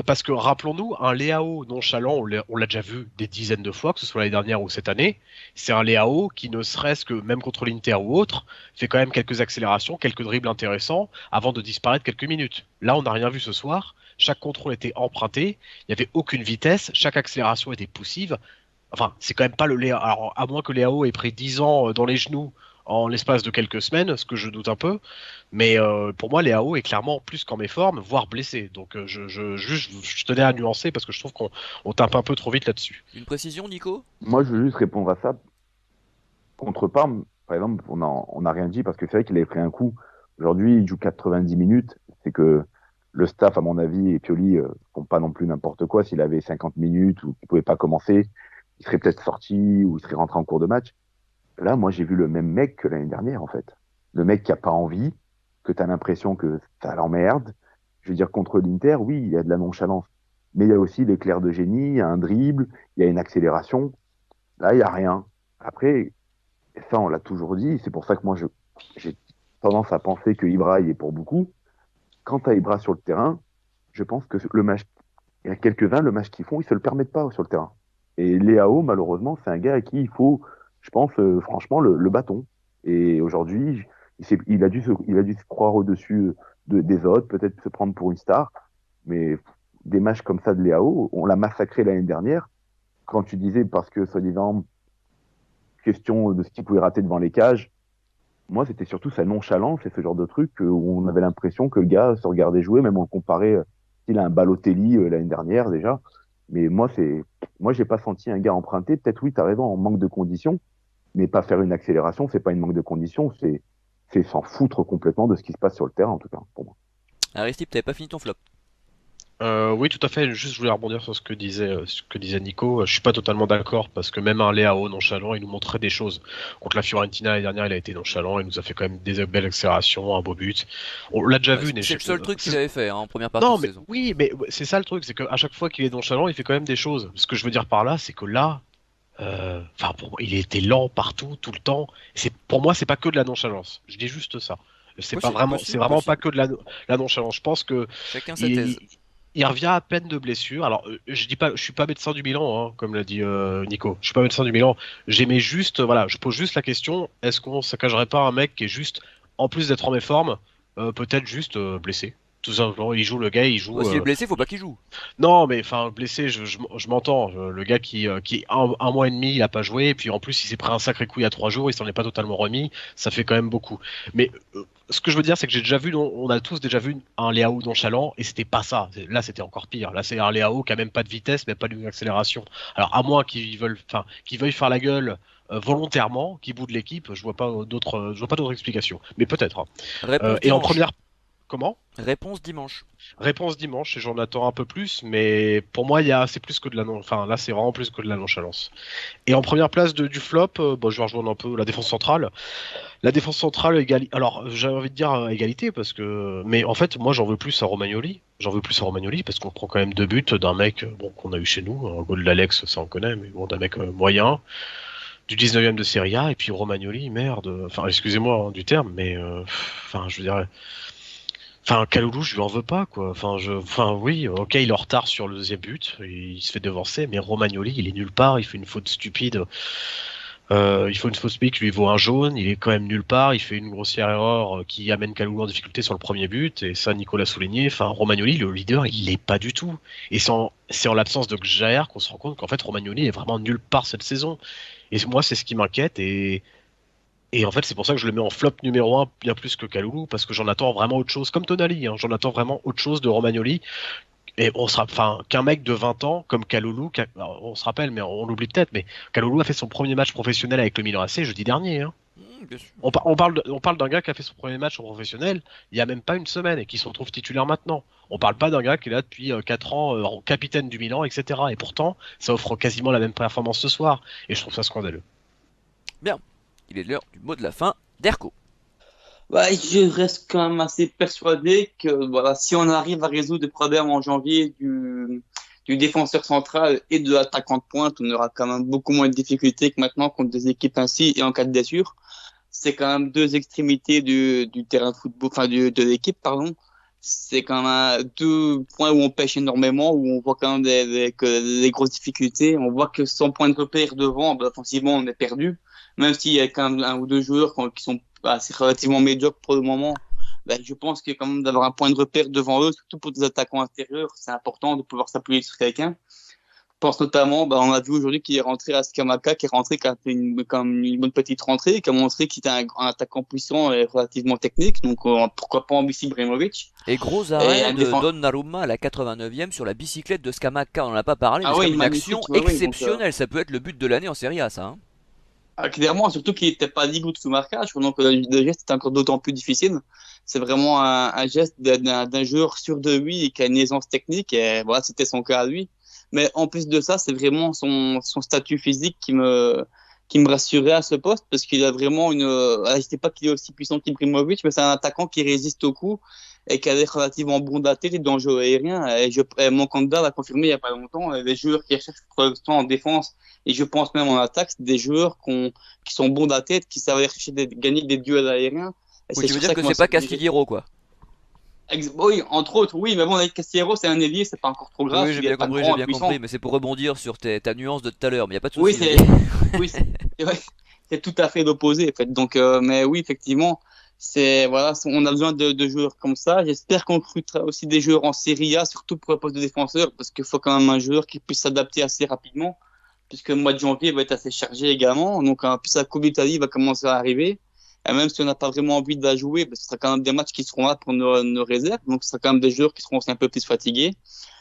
[SPEAKER 2] Parce que rappelons-nous, un Léao nonchalant, on l'a déjà vu des dizaines de fois, que ce soit l'année dernière ou cette année, c'est un Léao qui ne serait-ce que, même contre l'Inter ou autre, fait quand même quelques accélérations, quelques dribbles intéressants avant de disparaître quelques minutes. Là, on n'a rien vu ce soir. Chaque contrôle était emprunté, il n'y avait aucune vitesse, chaque accélération était poussive. Enfin, c'est quand même pas le Léao. Alors, à moins que Léao ait pris 10 ans dans les genoux en l'espace de quelques semaines, ce que je doute un peu. Mais pour moi, Léao est clairement plus qu'en méforme, voire blessé. Donc, je tenais à nuancer parce que je trouve qu'on tape un peu trop vite là-dessus.
[SPEAKER 1] Une précision, Nico?
[SPEAKER 3] Moi, je veux juste répondre à ça. Contre Parme, par exemple, on a rien dit parce que c'est vrai qu'il avait pris un coup. Aujourd'hui, il joue 90 minutes. C'est que le staff, à mon avis, et Pioli font pas non plus n'importe quoi. S'il avait 50 minutes ou qu'il pouvait pas commencer, il serait peut-être sorti ou il serait rentré en cours de match. Là, moi, j'ai vu le même mec que l'année dernière, en fait. Le mec qui a pas envie, que tu as l'impression que ça l'emmerde. Je veux dire, contre l'Inter, oui, il y a de la nonchalance. Mais il y a aussi l'éclair de génie, il y a un dribble, il y a une accélération. Là, il y a rien. Après, ça, on l'a toujours dit. C'est pour ça que j'ai tendance à penser que Ibra y est pour beaucoup. Quand tu as Ibra sur le terrain, je pense que le match, il y a quelques-uns, le match qu'ils font, ils se le permettent pas sur le terrain. Et Léao, malheureusement, c'est un gars à qui il faut, je pense, franchement, le bâton. Et aujourd'hui, il a dû se croire au-dessus des autres, peut-être se prendre pour une star. Mais des matchs comme ça de Léao, on l'a massacré l'année dernière. Quand tu disais, parce que, soi-disant, question de ce qu'il pouvait rater devant les cages, moi, c'était surtout sa nonchalance et ce genre de truc où on avait l'impression que le gars se regardait jouer, même on le comparait, il a un Balotelli l'année dernière déjà. Mais moi, j'ai pas senti un gars emprunté. Peut-être oui, t'as raison, en manque de conditions, mais pas faire une accélération, c'est pas une manque de conditions, c'est s'en foutre complètement de ce qui se passe sur le terrain, en tout cas, pour moi.
[SPEAKER 1] Aristide, t'avais pas fini ton flop.
[SPEAKER 2] Oui, tout à fait. Juste, je voulais rebondir sur ce que disait Nico. Je suis pas totalement d'accord parce que même un Léao nonchalant, il nous montrait des choses. Contre la Fiorentina l'année dernière, il a été nonchalant. Il nous a fait quand même des belles accélérations, un beau but. On l'a déjà vu.
[SPEAKER 1] C'est le seul truc qu'il avait fait en première partie
[SPEAKER 2] Non,
[SPEAKER 1] de
[SPEAKER 2] mais
[SPEAKER 1] saison.
[SPEAKER 2] oui, mais c'est ça le truc, c'est qu'à chaque fois qu'il est nonchalant, il fait quand même des choses. Ce que je veux dire par là, c'est que là, enfin, pour moi, il était lent partout, tout le temps. Pour moi, c'est pas que de la nonchalance. Je dis juste ça. C'est vraiment pas que de la nonchalance. Je pense que
[SPEAKER 1] Chacun sa
[SPEAKER 2] il,
[SPEAKER 1] thèse.
[SPEAKER 2] il revient à peine de blessure. Alors, je dis pas, je suis pas médecin du bilan, hein, comme l'a dit Nico. Je suis pas médecin du bilan. J'aimais juste, voilà, je pose juste la question est-ce qu'on saccagerait pas un mec qui est juste, en plus d'être en méforme, peut-être juste blessé. Tout simplement, il joue le gars, il joue.
[SPEAKER 1] S'il est blessé, faut pas qu'il joue.
[SPEAKER 2] Non, mais enfin blessé, je m'entends. Le gars qui un mois et demi, il a pas joué, et puis en plus il s'est pris un sacré coup il y a 3 jours, il s'en est pas totalement remis. Ça fait quand même beaucoup. Mais ce que je veux dire, c'est que j'ai déjà vu, on a tous déjà vu un Léao nonchalant, et c'était pas ça. Là, c'était encore pire. Là, c'est un Léao qui a même pas de vitesse, même pas d'accélération. Alors à moins qu'ils veuillent faire la gueule. Volontairement, qui bout de l'équipe, je vois pas d'autres explications. Mais peut-être. Hein.
[SPEAKER 1] Réponse
[SPEAKER 2] Et en
[SPEAKER 1] dimanche.
[SPEAKER 2] première, comment?
[SPEAKER 1] Réponse dimanche.
[SPEAKER 2] Réponse dimanche et j'en attends un peu plus, mais pour moi c'est plus que de la enfin là c'est vraiment plus que de la nonchalance. Et en première place du flop, bon, je vais rejoindre un peu la défense centrale. La défense centrale alors j'ai envie de dire égalité parce que mais en fait moi j'en veux plus à Romagnoli. J'en veux plus à Romagnoli parce qu'on prend quand même 2 buts d'un mec bon qu'on a eu chez nous, un goal d'Alex ça on connaît mais bon d'un mec moyen du 19e de Serie A et puis Romagnoli merde, enfin excusez-moi hein, du terme mais enfin je veux dire enfin, Kaloulou, je lui en veux pas, quoi. Enfin, oui, ok, il est en retard sur le deuxième but, il se fait devancer, mais Romagnoli, il est nulle part, il fait une faute stupide. Il faut une fausse pique, lui vaut un jaune, il est quand même nulle part, il fait une grossière erreur qui amène Kaloulou en difficulté sur le premier but, et ça, Nicolas l'a souligné. Enfin, Romagnoli, le leader, il l'est pas du tout. Et c'est en l'absence de Jair qu'on se rend compte qu'en fait, Romagnoli est vraiment nulle part cette saison. Et moi, c'est ce qui m'inquiète, et en fait, c'est pour ça que je le mets en flop numéro 1 bien plus que Kaloulou, parce que j'en attends vraiment autre chose, comme Tonali, hein, j'en attends vraiment autre chose de Romagnoli. Et enfin, qu'un mec de 20 ans comme Kaloulou, alors, on se rappelle, mais on l'oublie peut-être, mais Kaloulou a fait son premier match professionnel avec le Milan AC jeudi dernier. Hein.
[SPEAKER 1] Bien sûr.
[SPEAKER 2] On parle d'un gars qui a fait son premier match en professionnel il y a même pas une semaine et qui se retrouve titulaire maintenant. On parle pas d'un gars qui est là depuis 4 ans, capitaine du Milan, etc. Et pourtant, ça offre quasiment la même performance ce soir. Et je trouve ça scandaleux.
[SPEAKER 1] Bien. Il est l'heure du mot de la fin d'Erco.
[SPEAKER 4] Bah, je reste quand même assez persuadé que voilà, si on arrive à résoudre les problèmes en janvier du défenseur central et de l'attaquant de pointe, on aura quand même beaucoup moins de difficultés que maintenant contre des équipes ainsi et en cas de blessure. C'est quand même deux extrémités du terrain de football, enfin de l'équipe, pardon. C'est quand même 2 points où on pêche énormément, où on voit quand même que les grosses difficultés. On voit que sans point de repère devant, bah, offensivement, on est perdu. Même s'il y a quand même 1 ou 2 joueurs qui sont assez relativement médiocres pour le moment, ben, je pense que quand même d'avoir un point de repère devant eux, surtout pour des attaquants intérieurs, c'est important de pouvoir s'appuyer sur quelqu'un. Je pense notamment, ben, on a vu aujourd'hui qu'il est rentré à Skamaka, qui est rentré, qui a fait quand même une bonne petite rentrée, qui a montré qu'il était un attaquant puissant et relativement technique. Donc pourquoi pas en Ibrahimovic.
[SPEAKER 1] Et gros arrêt de Donnarumma à la 89e sur la bicyclette de Scamacca, on n'en a pas parlé, mais c'est une action exceptionnelle. Ça peut être le but de l'année en Serie A, ça. Hein.
[SPEAKER 4] Clairement, surtout qu'il n'était pas libre sous marquage, donc le geste est encore d'autant plus difficile. C'est vraiment un geste d'un joueur sûr de lui et qui a une aisance technique, et voilà, c'était son cas à lui. Mais en plus de ça, c'est vraiment son statut physique qui me rassurait à ce poste, parce qu'il a vraiment je sais pas qu'il est aussi puissant qu'Ibrahimovic, mais c'est un attaquant qui résiste au coup et qui a l'air relativement bon de la tête et dans le jeu aérien. Et mon candidat l'a confirmé il y a pas longtemps, les joueurs qui recherchent progression en défense et je pense même en attaque, c'est des joueurs qui sont bons de la tête, qui savent aller chercher gagner des duels aériens.
[SPEAKER 1] Oui, tu veux dire que c'est pas Castillero, quoi.
[SPEAKER 4] Oui, entre autres, oui, mais bon, avec Casillero, c'est un ailier, c'est pas encore trop
[SPEAKER 1] Oui,
[SPEAKER 4] grave,
[SPEAKER 1] oui,
[SPEAKER 4] il est pas
[SPEAKER 1] j'ai
[SPEAKER 4] grand et
[SPEAKER 1] bien compris,
[SPEAKER 4] puissant.
[SPEAKER 1] mais c'est pour rebondir sur ta nuance de tout à l'heure, mais il n'y a pas de
[SPEAKER 4] Oui,
[SPEAKER 1] souci, vas-y.
[SPEAKER 4] oui, ouais, c'est tout à fait l'opposé, en fait. Donc, mais oui, effectivement, voilà, on a besoin de joueurs comme ça. J'espère qu'on recrutera aussi des joueurs en Serie A, surtout pour le poste de défenseur, parce qu'il faut quand même un joueur qui puisse s'adapter assez rapidement, puisque le mois de janvier va être assez chargé également. Donc, en plus, la Coupe d'Italie va commencer à arriver. Et même si on n'a pas vraiment envie de la jouer, ce sera quand même des matchs qui seront là pour nos réserves. Donc, ce sera quand même des joueurs qui seront aussi un peu plus fatigués.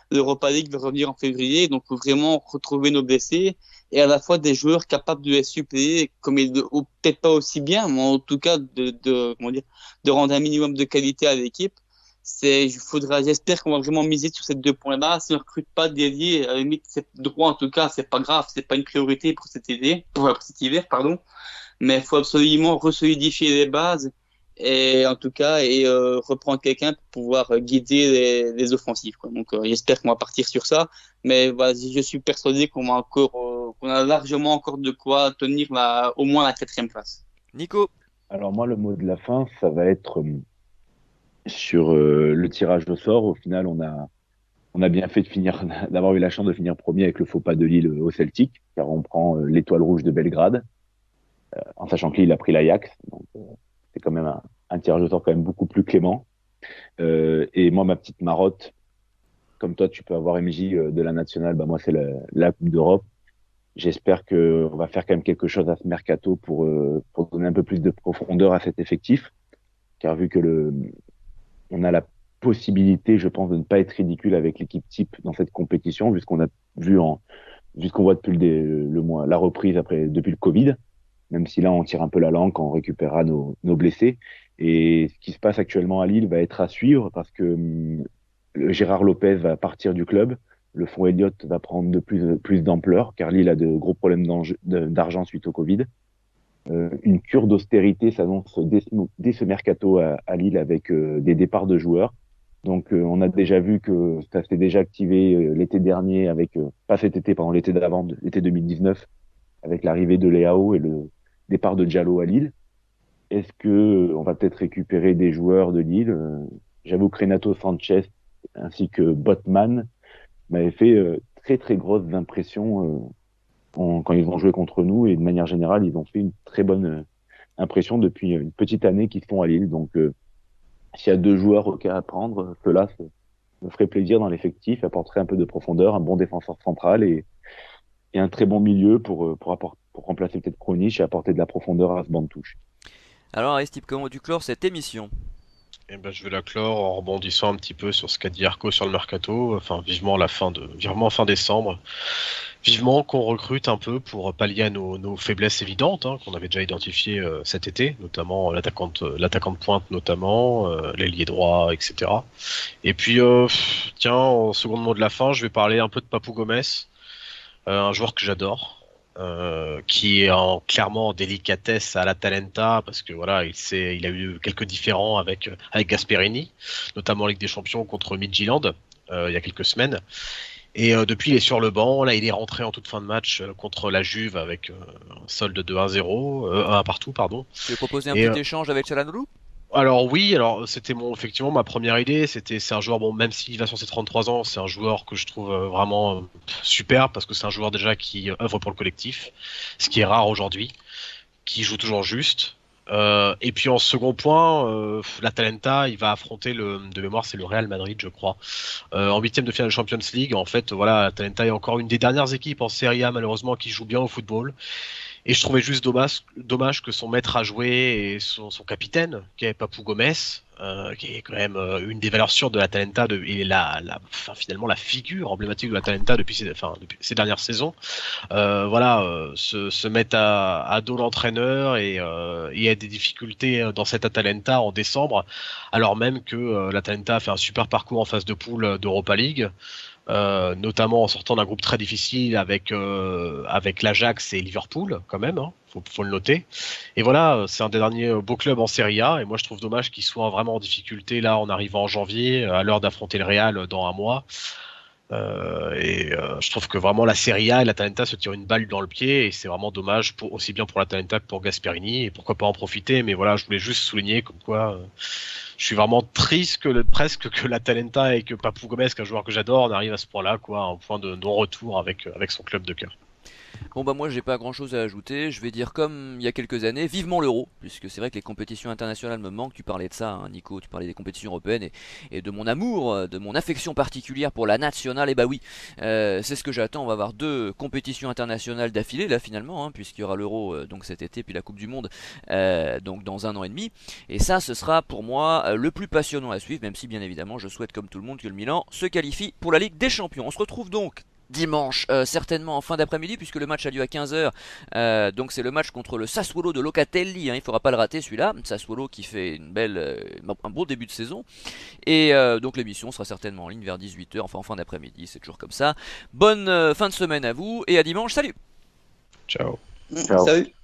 [SPEAKER 4] L'Europa League va revenir en février, donc faut vraiment retrouver nos blessés et à la fois des joueurs capables de les suppléer, comme ou peut-être pas aussi bien, mais en tout cas comment dire, de rendre un minimum de qualité à l'équipe. J'espère qu'on va vraiment miser sur ces deux points-là. Si on ne recrute pas d'ailier, à la limite, c'est droit en tout cas, c'est pas grave, c'est pas une priorité pour pour cet hiver, pardon. Mais il faut absolument resolidifier les bases et en tout cas reprendre quelqu'un pour pouvoir guider les offensives, quoi. Donc j'espère qu'on va partir sur ça, mais voilà, je suis persuadé qu'on a largement encore de quoi tenir au moins la 4e place.
[SPEAKER 1] Nico,
[SPEAKER 3] Alors moi, le mot de la fin, ça va être sur le tirage au sort. Au final, on a bien fait de finir, d'avoir eu la chance de finir premier avec le faux pas de Lille au Celtic, car on prend l'étoile rouge de Belgrade, en sachant que Lille a pris l'Ajax. Donc c'est quand même un tirage au sort quand même beaucoup plus clément. Et moi, ma petite marotte, comme toi, tu peux avoir MJ de la nationale, bah moi c'est la Coupe d'Europe. J'espère que on va faire quand même quelque chose à ce mercato pour donner un peu plus de profondeur à cet effectif, car vu que on a la possibilité, je pense, de ne pas être ridicule avec l'équipe type dans cette compétition, vu ce qu'on a vu vu ce qu'on voit depuis le mois, la reprise depuis le Covid, même si là on tire un peu la langue quand on récupérera nos blessés. Et ce qui se passe actuellement à Lille va être à suivre parce que Gérard Lopez va partir du club. Le fonds Elliott va prendre de plus d'ampleur car Lille a de gros problèmes d'argent suite au Covid. Une cure d'austérité s'annonce dès ce mercato à Lille avec des départs de joueurs. Donc on a déjà vu que ça s'est déjà activé l'été dernier avec, pas cet été, pendant l'été d'avant, l'été 2019, avec l'arrivée de Leao et le départ de Diallo à Lille. Est-ce que on va peut-être récupérer des joueurs de Lille? J'avoue que Renato Sanchez ainsi que Botman m'avaient fait très très grosses impressions quand ils ont joué contre nous et de manière générale ils ont fait une très bonne impression depuis une petite année qu'ils font à Lille. Donc s'il y a deux joueurs au cas à prendre, cela me ferait plaisir dans l'effectif, apporterait un peu de profondeur, un bon défenseur central et un très bon milieu pour remplacer peut-être Kronich et apporter de la profondeur à ce banc de touche.
[SPEAKER 1] alors Aristide, comment tu clore cette émission?
[SPEAKER 2] Et ben, je vais la clore en rebondissant un petit peu sur ce qu'a dit Arco sur le mercato. Enfin, vivement fin décembre. Vivement qu'on recrute un peu pour pallier à nos faiblesses évidentes, hein, qu'on avait déjà identifiées cet été, notamment l'attaquant de pointe, notamment l'ailier droit, etc. Et puis, tiens, en second mot de la fin, je vais parler un peu de Papou Gomez, un joueur que j'adore. Qui est clairement en délicatesse à la Talenta parce que voilà il a eu quelques différends avec Gasperini, notamment en Ligue des Champions contre Midtjylland il y a quelques semaines. Et depuis, il est sur le banc. Là, il est rentré en toute fin de match contre la Juve avec un solde de 1-0, 1 partout, pardon.
[SPEAKER 1] Tu veux proposer un
[SPEAKER 2] Et
[SPEAKER 1] petit échange avec Chalanoglu?
[SPEAKER 2] alors oui, alors c'était effectivement ma première idée. C'est un joueur, bon, même s'il va sur ses 33 ans, c'est un joueur que je trouve vraiment super parce que c'est un joueur déjà qui œuvre pour le collectif, ce qui est rare aujourd'hui, qui joue toujours juste. Et puis en second point, l'Atalanta, il va affronter de mémoire, c'est le Real Madrid, je crois, en huitième de finale de Champions League. En fait, voilà, l'Atalanta est encore une des dernières équipes en Serie A malheureusement qui joue bien au football. Et je trouvais juste dommage que son maître à jouer et son capitaine, qui est Papou Gomez, qui est quand même une des valeurs sûres de l'Atalanta et finalement la figure emblématique de l'Atalanta depuis ces dernières saisons, se mettent à dos l'entraîneur et a des difficultés dans cette Atalanta en décembre, alors même que l'Atalanta a fait un super parcours en phase de poule d'Europa League. Notamment en sortant d'un groupe très difficile avec l'Ajax et Liverpool quand même, hein, faut le noter. Et voilà, c'est un des derniers beaux clubs en Serie A et moi je trouve dommage qu'il soit vraiment en difficulté là en arrivant en janvier à l'heure d'affronter le Real dans un mois. Je trouve que vraiment la Serie A et l'Atalanta se tirent une balle dans le pied et c'est vraiment dommage aussi bien pour l'Atalanta que pour Gasperini et pourquoi pas en profiter, mais voilà, je voulais juste souligner comme quoi je suis vraiment triste presque que l'Atalanta et que Papou Gomez, qu'un joueur que j'adore, on arrive à ce point-là, quoi, à un point de non-retour avec son club de cœur.
[SPEAKER 1] Bon bah moi j'ai pas grand chose à ajouter, je vais dire comme il y a quelques années, vivement l'euro, puisque c'est vrai que les compétitions internationales me manquent, tu parlais de ça hein, Nico, tu parlais des compétitions européennes et de mon amour, de mon affection particulière pour la nationale, et bah oui, c'est ce que j'attends, on va avoir 2 compétitions internationales d'affilée là finalement, hein, puisqu'il y aura l'euro donc cet été, puis la Coupe du Monde donc dans 1 an et demi, et ça ce sera pour moi le plus passionnant à suivre, même si bien évidemment je souhaite comme tout le monde que le Milan se qualifie pour la Ligue des Champions. On se retrouve donc dimanche, certainement en fin d'après-midi, puisque le match a lieu à 15h. Donc c'est le match contre le Sassuolo de Locatelli, hein, il ne faudra pas le rater celui-là. Sassuolo qui fait un beau début de saison. Et donc l'émission sera certainement en ligne vers 18h, enfin en fin d'après-midi, c'est toujours comme ça. Bonne fin de semaine à vous et à dimanche, salut.
[SPEAKER 2] Ciao.
[SPEAKER 3] Ciao.
[SPEAKER 4] Salut.